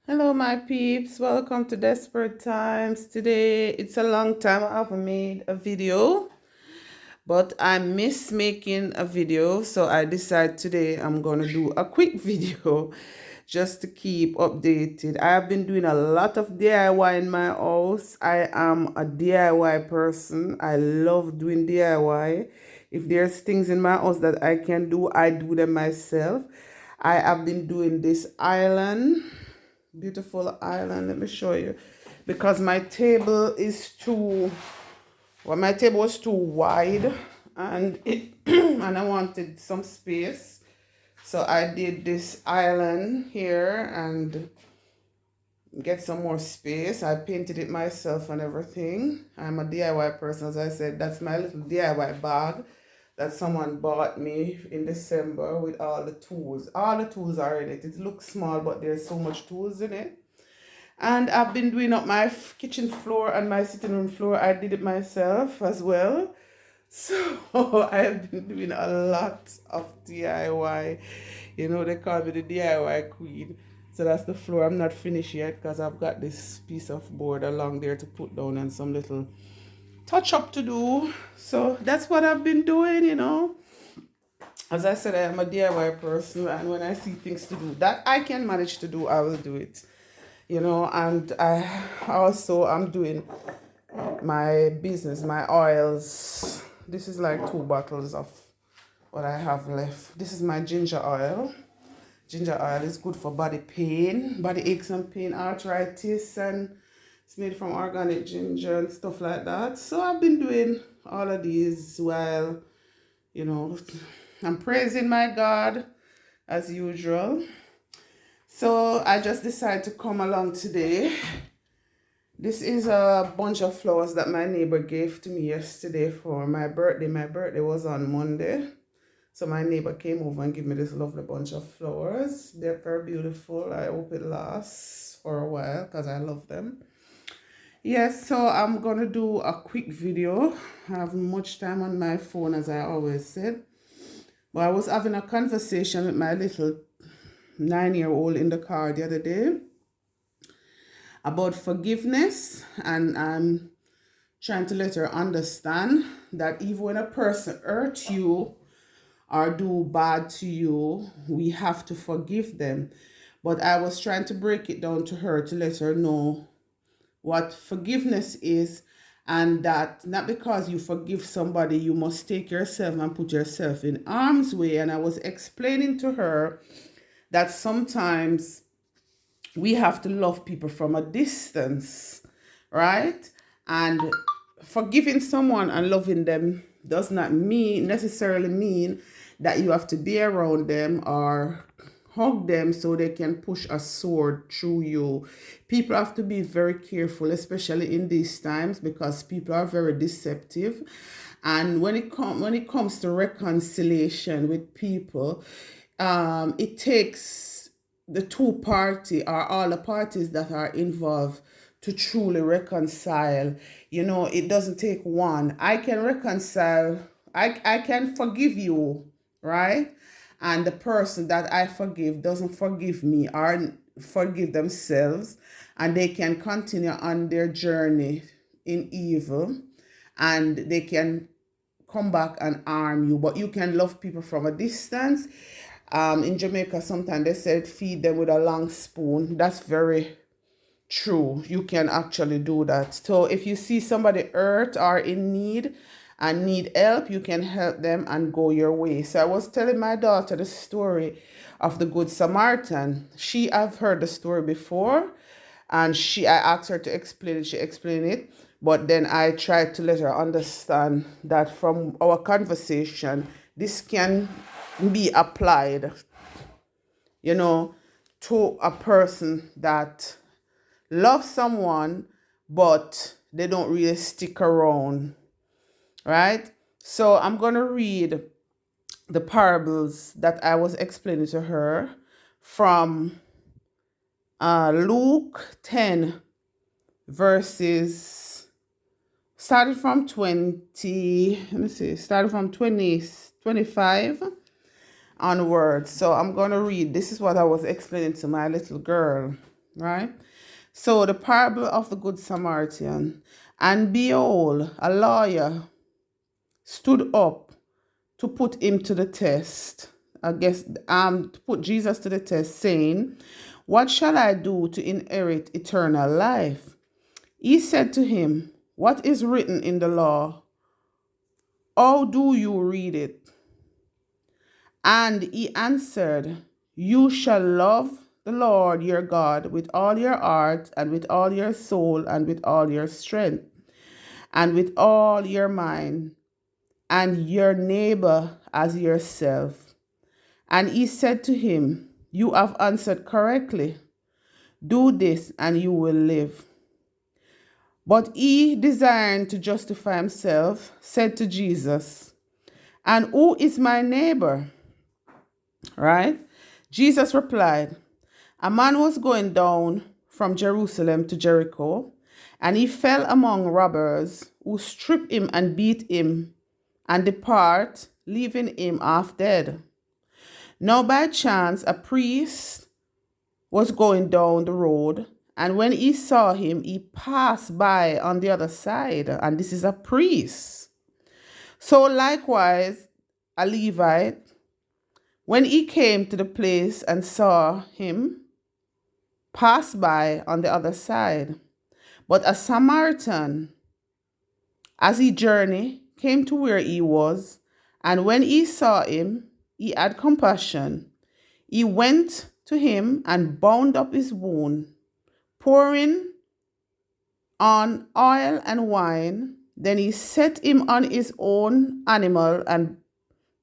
Hello, my peeps. Welcome to Desperate Times. Today, it's a long time I haven't made a video, but I miss making a video. So I decided today I'm going to do a quick video just to keep updated. I have been doing a lot of DIY in my house. I am a DIY person. I love doing DIY. If there's things in my house that I can do, I do them myself. I have been doing this island, beautiful island. Let me show you, because my table is too, well, my table was too wide, and it and I wanted some space, so I did this island here and get some more space. I painted it myself and everything. I'm a DIY person, as I said. That's my little DIY bag that someone bought me in December with all the tools. All the tools are in it. It looks small, but there's so much tools in it. And I've been doing up my kitchen floor and my sitting room floor. I did it myself as well. So I've been doing a lot of DIY. You know, they call me the DIY queen. So that's the floor. I'm not finished yet because I've got this piece of board along there to put down and some little touch up to do. So that's what I've been doing. As I said, I am a DIY person, and when I see things to do that I can manage to do, I will do it. And I also I'm doing my business, my oils. This is like 2 bottles of what I have left. This is my ginger oil. Ginger oil is good for body pain, body aches and pain, arthritis, and it's made from organic ginger and stuff like that. So I've been doing all of these while, you know, I'm praising my God as usual. So I just decided to come along today. This is a bunch of flowers that my neighbor gave to me yesterday for my birthday. My birthday was on Monday. So my neighbor came over and gave me this lovely bunch of flowers. They're very beautiful. I hope it lasts for a while because I love them. Yes, so I'm going to do a quick video. I have much time on my phone, as I always said. But I was having a conversation with my little 9-year-old in the car the other day about forgiveness, and I'm trying to let her understand that even when a person hurts you or do bad to you, we have to forgive them. But I was trying to break it down to her to let her know what forgiveness is, and that not because you forgive somebody you must take yourself and put yourself in harm's way. And I was explaining to her that sometimes we have to love people from a distance, right? And forgiving someone and loving them does not necessarily mean that you have to be around them or hug them so they can push a sword through you. People have to be very careful, especially in these times, because people are very deceptive. And when it comes to reconciliation with people, it takes the two party or all the parties that are involved to truly reconcile. It doesn't take one. I can reconcile. I can forgive you, right? And the person that I forgive doesn't forgive me or forgive themselves, and they can continue on their journey in evil, and they can come back and harm you. But you can love people from a distance. In Jamaica, sometimes they said feed them with a long spoon. That's very true. You can actually do that. So if you see somebody hurt or in need and need help, you can help them and go your way. So I was telling my daughter the story of the Good Samaritan. I've heard the story before, and I asked her to explain it. She explained it. But then I tried to let her understand that from our conversation, this can be applied, to a person that loves someone, but they don't really stick around, right? So I'm going to read the parables that I was explaining to her from Luke 10, verses starting from 25 onwards. So I'm going to read. This is what I was explaining to my little girl right? So the parable of the Good Samaritan. And behold, a lawyer stood up to put him to the test. I guess to put Jesus to the test, saying, "What shall I do to inherit eternal life?" He said to him, "What is written in the law? How do you read it?" And he answered, "You shall love the Lord your God with all your heart, and with all your soul, and with all your strength, and with all your mind, and your neighbor as yourself." And he said to him, "You have answered correctly. Do this, and you will live." But he, desiring to justify himself, said to Jesus, "And who is my neighbor?" Right? Jesus replied, "A man was going down from Jerusalem to Jericho, and he fell among robbers who stripped him and beat him and depart, leaving him half dead. Now by chance a priest was going down the road, and when he saw him, he passed by on the other side. And this is a priest. So likewise a Levite, when he came to the place and saw him, passed by on the other side. But a Samaritan, as he journeyed, came to where he was, and when he saw him, he had compassion. He went to him and bound up his wound, pouring on oil and wine. Then he set him on his own animal and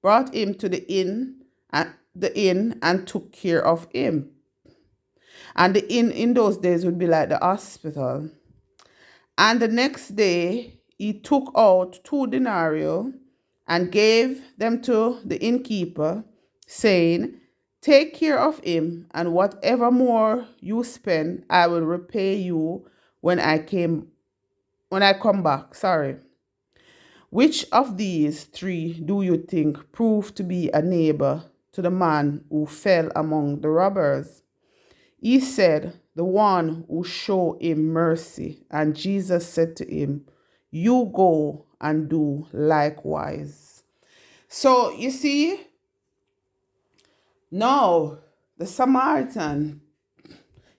brought him to the inn and took care of him. And the inn in those days would be like the hospital. And the next day he took out 2 denarii and gave them to the innkeeper, saying, "Take care of him, and whatever more you spend, I will repay you when I come back." Sorry. Which of these 3 do you think proved to be a neighbor to the man who fell among the robbers? He said, "The one who showed him mercy." And Jesus said to him, "You go and do likewise." So you see, now the Samaritan,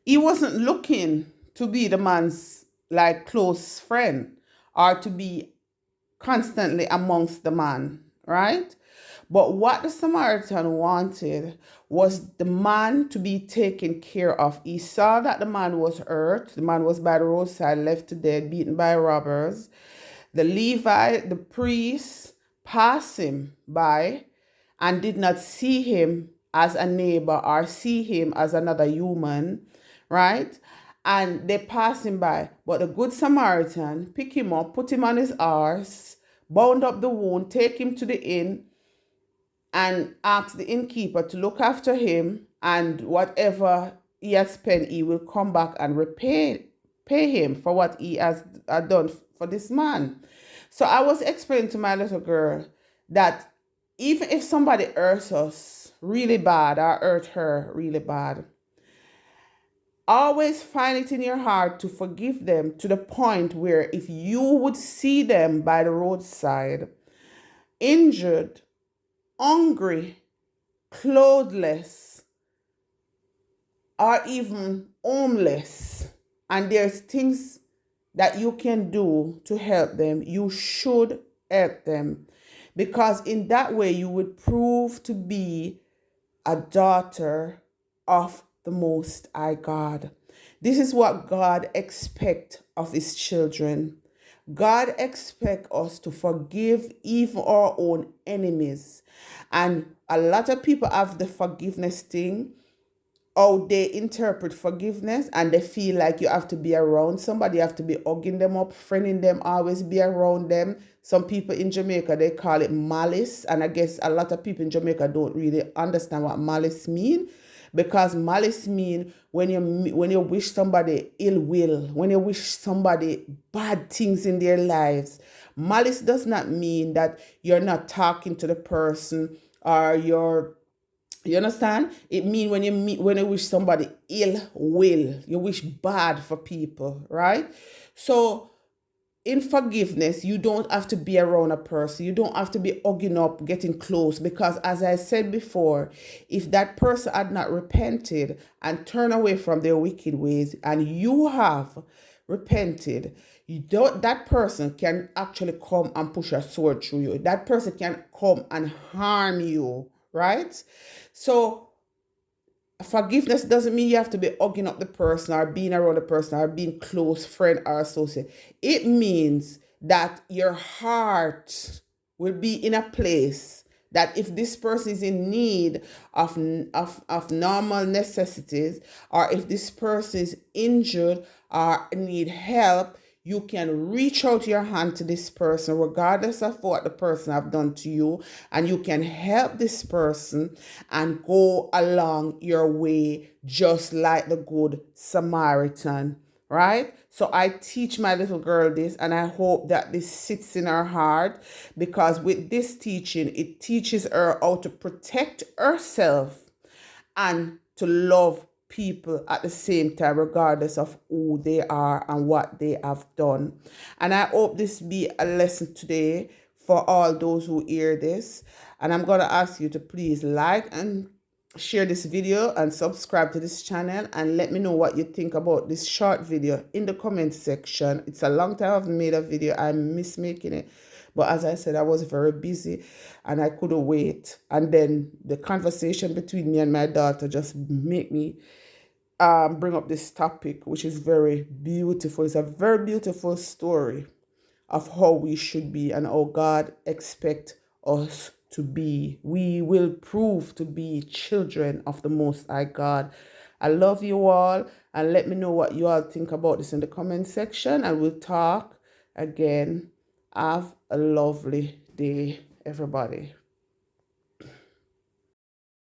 he wasn't looking to be the man's like close friend or to be constantly amongst the man, right? But what the Samaritan wanted was the man to be taken care of. He saw that the man was hurt. The man was by the roadside, left to dead, beaten by robbers. The Levite, the priest, passed him by and did not see him as a neighbor or see him as another human, right? And they passed him by. But the good Samaritan picked him up, put him on his horse, bound up the wound, take him to the inn, and asked the innkeeper to look after him, and whatever he has spent, he will come back and pay him for what he has done for this man. So I was explaining to my little girl that even if somebody hurts us really bad or hurt her really bad, always find it in your heart to forgive them, to the point where if you would see them by the roadside, injured, hungry, clothless, or even homeless, and there's things that you can do to help them, you should help them. Because in that way, you would prove to be a daughter of the Most High God. This is what God expects of his children. God expects us to forgive even our own enemies. And a lot of people have the forgiveness thing, how they interpret forgiveness, and they feel like you have to be around somebody, you have to be hugging them up, friending them, always be around them. Some people in Jamaica, they call it malice, and I guess a lot of people in Jamaica don't really understand what malice mean, because malice mean when you wish somebody ill will, when you wish somebody bad things in their lives. Malice does not mean that you're not talking to the person, or you're You understand? It mean when you wish somebody ill will, you wish bad for people, right? So in forgiveness, you don't have to be around a person. You don't have to be hugging up, getting close, because as I said before, if that person had not repented and turned away from their wicked ways, and you have repented, you don't that person can actually come and push a sword through you. That person can come and harm you, right? So forgiveness doesn't mean you have to be hugging up the person or being around the person or being close friend or associate. It means that your heart will be in a place that if this person is in need of normal necessities, or if this person is injured or need help, you can reach out your hand to this person regardless of what the person have done to you, and you can help this person and go along your way just like the good Samaritan, right? So I teach my little girl this, and I hope that this sits in her heart, because with this teaching it teaches her how to protect herself and to love people at the same time, regardless of who they are and what they have done. And I hope this be a lesson today for all those who hear this. And I'm going to ask you to please like and share this video and subscribe to this channel, and let me know what you think about this short video in the comment section. It's a long time I've made a video. I miss making it, but as I said, I was very busy and I couldn't wait. And then the conversation between me and my daughter just make me bring up this topic, which is very beautiful. It's a very beautiful story of how we should be and how God expects us to be. We will prove to be children of the Most High God. I love you all, and let me know what you all think about this in the comment section, and we'll talk again. Have a lovely day, everybody.